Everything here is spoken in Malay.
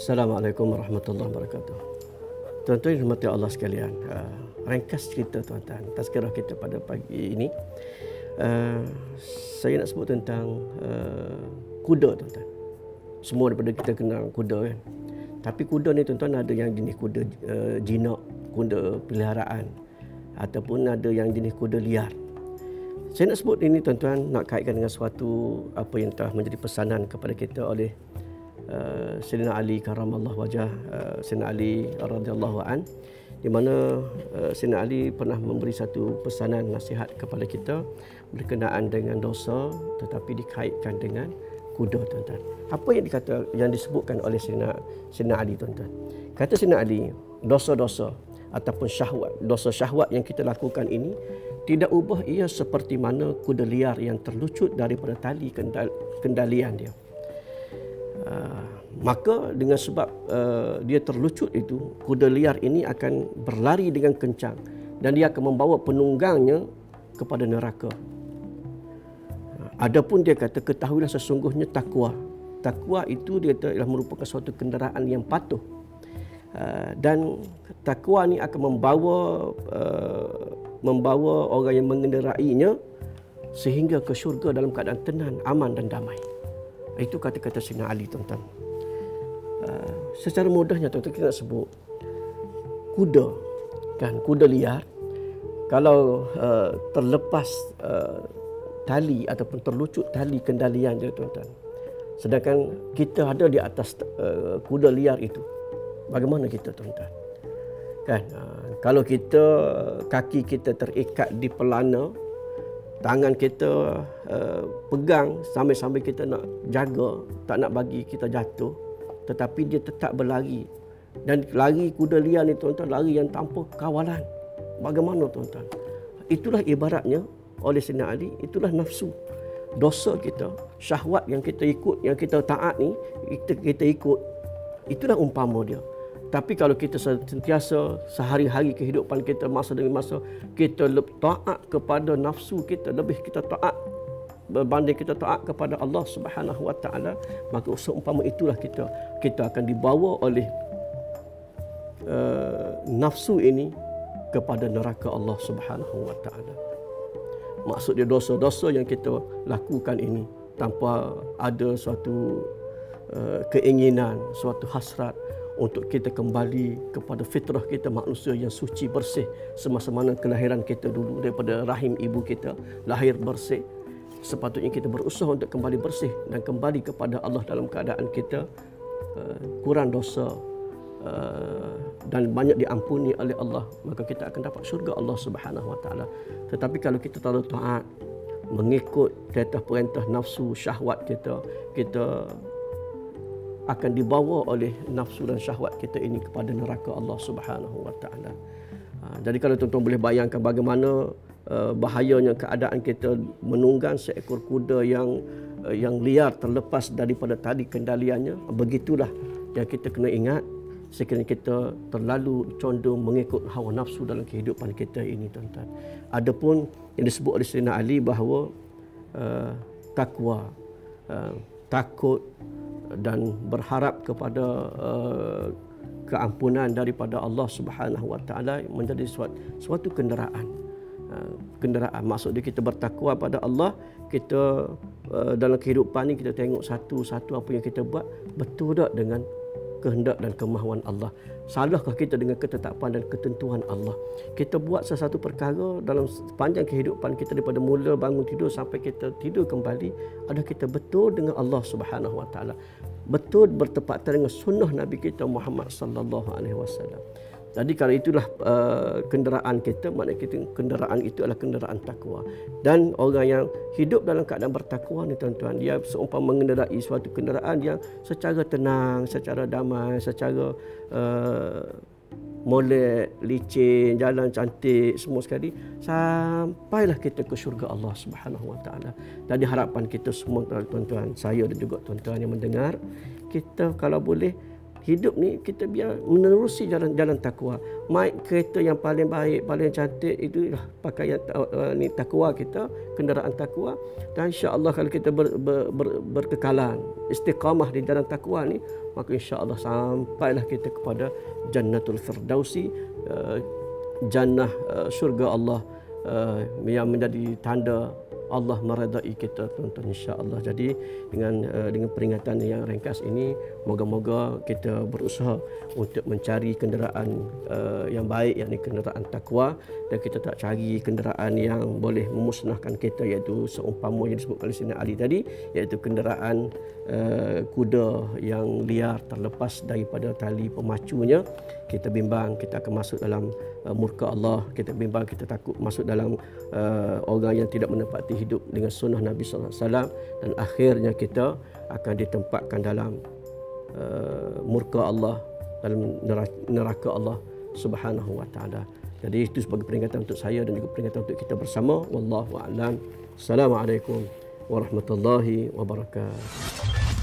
Assalamualaikum warahmatullahi wabarakatuh. Tuan-tuan yang dirahmati Allah sekalian, ringkas cerita tuan-tuan, tazkirah kita pada pagi ini. Saya nak sebut tentang kuda tuan-tuan. Semua daripada kita kenal kuda kan. Tapi kuda ni tuan-tuan ada yang jenis kuda jinak, kuda peliharaan, ataupun ada yang jenis kuda liar. Saya nak sebut ini tuan-tuan nak kaitkan dengan suatu apa yang telah menjadi pesanan kepada kita oleh Sayyidina Ali karamallahu wajah, Sayyidina Ali radhiyallahu an, di mana Sayyidina Ali pernah memberi satu pesanan nasihat kepada kita berkenaan dengan dosa tetapi dikaitkan dengan kuda tuan-tuan. Apa yang disebutkan oleh Sayyidina Ali tuan-tuan? Kata Sayyidina Ali, dosa-dosa ataupun dosa syahwat yang kita lakukan ini tidak ubah ia seperti mana kuda liar yang terlucut daripada tali kendalian dia. Maka dengan sebab dia terlucut itu, kuda liar ini akan berlari dengan kencang dan dia akan membawa penunggangnya kepada neraka. Adapun dia kata, ketahuilah sesungguhnya takwa. Takwa itu dia telah merupakan suatu kenderaan yang patuh. Dan takwa ni akan membawa orang yang mengenderainya sehingga ke syurga dalam keadaan tenang, aman dan damai. Itu kata-kata Sayyidina Ali tuan-tuan. Secara mudahnya tuan-tuan kita nak sebut kuda kan, kuda liar kalau terlepas tali ataupun terlucut tali kendalian dia tuan-tuan, sedangkan kita ada di atas kuda liar itu, bagaimana kita tuan-tuan kan? Kalau kita kaki kita terikat di pelana, tangan kita pegang sambil-sambil kita nak jaga, tak nak bagi kita jatuh, tetapi dia tetap berlari. Dan lari kuda liar ni tuan-tuan, lari yang tanpa kawalan. Bagaimana tuan-tuan? Itulah ibaratnya oleh Sayyidina Ali, itulah nafsu. Dosa kita, syahwat yang kita ikut, yang kita taat ni, kita ikut. Itulah umpama dia. Tapi kalau kita sentiasa sehari-hari kehidupan kita, masa demi masa, kita taat kepada nafsu kita, lebih kita taat berbanding kita taat kepada Allah Subhanahu wa taala, maka seumpama itulah kita akan dibawa oleh nafsu ini kepada neraka Allah Subhanahu wa taala. Maksud dia dosa-dosa yang kita lakukan ini tanpa ada suatu keinginan, suatu hasrat untuk kita kembali kepada fitrah kita, manusia yang suci bersih semasa mana kelahiran kita dulu daripada rahim ibu kita, lahir bersih. Sepatutnya kita berusaha untuk kembali bersih dan kembali kepada Allah dalam keadaan kita kurang dosa dan banyak diampuni oleh Allah, maka kita akan dapat syurga Allah Subhanahu wa taala. Tetapi kalau kita terlalu taat mengikut perintah nafsu syahwat kita akan dibawa oleh nafsu dan syahwat kita ini kepada neraka Allah Subhanahu wa taala. Jadi kalau tuan-tuan boleh bayangkan bagaimana bahayanya keadaan kita menunggang seekor kuda yang liar terlepas daripada tali kendaliannya, begitulah yang kita kena ingat sekiranya kita terlalu condong mengikut hawa nafsu dalam kehidupan kita ini tuan-tuan. Adapun yang disebut oleh Sayyidina Ali bahawa takwa, takut dan berharap kepada keampunan daripada Allah Subhanahu wa taala menjadi suatu kenderaan. Maksud dia kita bertakwa pada Allah, kita dalam kehidupan ni kita tengok satu-satu apa yang kita buat betul tak dengan kehendak dan kemahuan Allah. Salahkah kita dengan ketetapan dan ketentuan Allah? Kita buat sesuatu perkara dalam sepanjang kehidupan kita daripada mula bangun tidur sampai kita tidur kembali, adakah kita betul dengan Allah Subhanahu wa taala? Betul bertepatan dengan sunnah Nabi kita Muhammad sallallahu alaihi wasallam. Jadi kalau itulah kenderaan kita, maknanya kenderaan itu adalah kenderaan takwa. Dan orang yang hidup dalam keadaan bertakwa ni tuan-tuan, dia seumpama mengendarai suatu kenderaan yang secara tenang, secara damai, secara molek, licin, jalan cantik, semua sekali, sampailah kita ke syurga Allah Subhanahu wa taala. Jadi harapan kita semua tuan-tuan, saya dan juga tuan-tuan yang mendengar, kita kalau boleh hidup ni kita biar menerusi jalan takwa. Maik kereta yang paling baik, paling cantik itu pakaian ni takwa kita, kenderaan takwa. Dan insya-Allah kalau kita berkekalan, istiqamah di jalan takwa ni, maka insya-Allah sampailah kita kepada Jannatul Firdausi, jannah syurga Allah yang menjadi tanda Allah meredai kita, tuan-tuan, insya-Allah. Jadi dengan peringatan yang ringkas ini, moga-moga kita berusaha untuk mencari kenderaan yang baik, yakni kenderaan takwa, dan kita tak cari kenderaan yang boleh memusnahkan kita, iaitu seumpama yang disebut oleh Sayyidina Ali tadi, iaitu kenderaan kuda yang liar terlepas daripada tali pemacunya. Kita bimbang kita akan masuk dalam murka Allah, kita bimbang kita takut masuk dalam orang yang tidak menepati hidup dengan sunnah Nabi sallallahu alaihi wasallam, dan akhirnya kita akan ditempatkan dalam murka Allah, dalam neraka Allah Subhanahu wa taala. Jadi itu sebagai peringatan untuk saya dan juga peringatan untuk kita bersama. Wallahu a'lam. Assalamualaikum warahmatullahi wabarakatuh.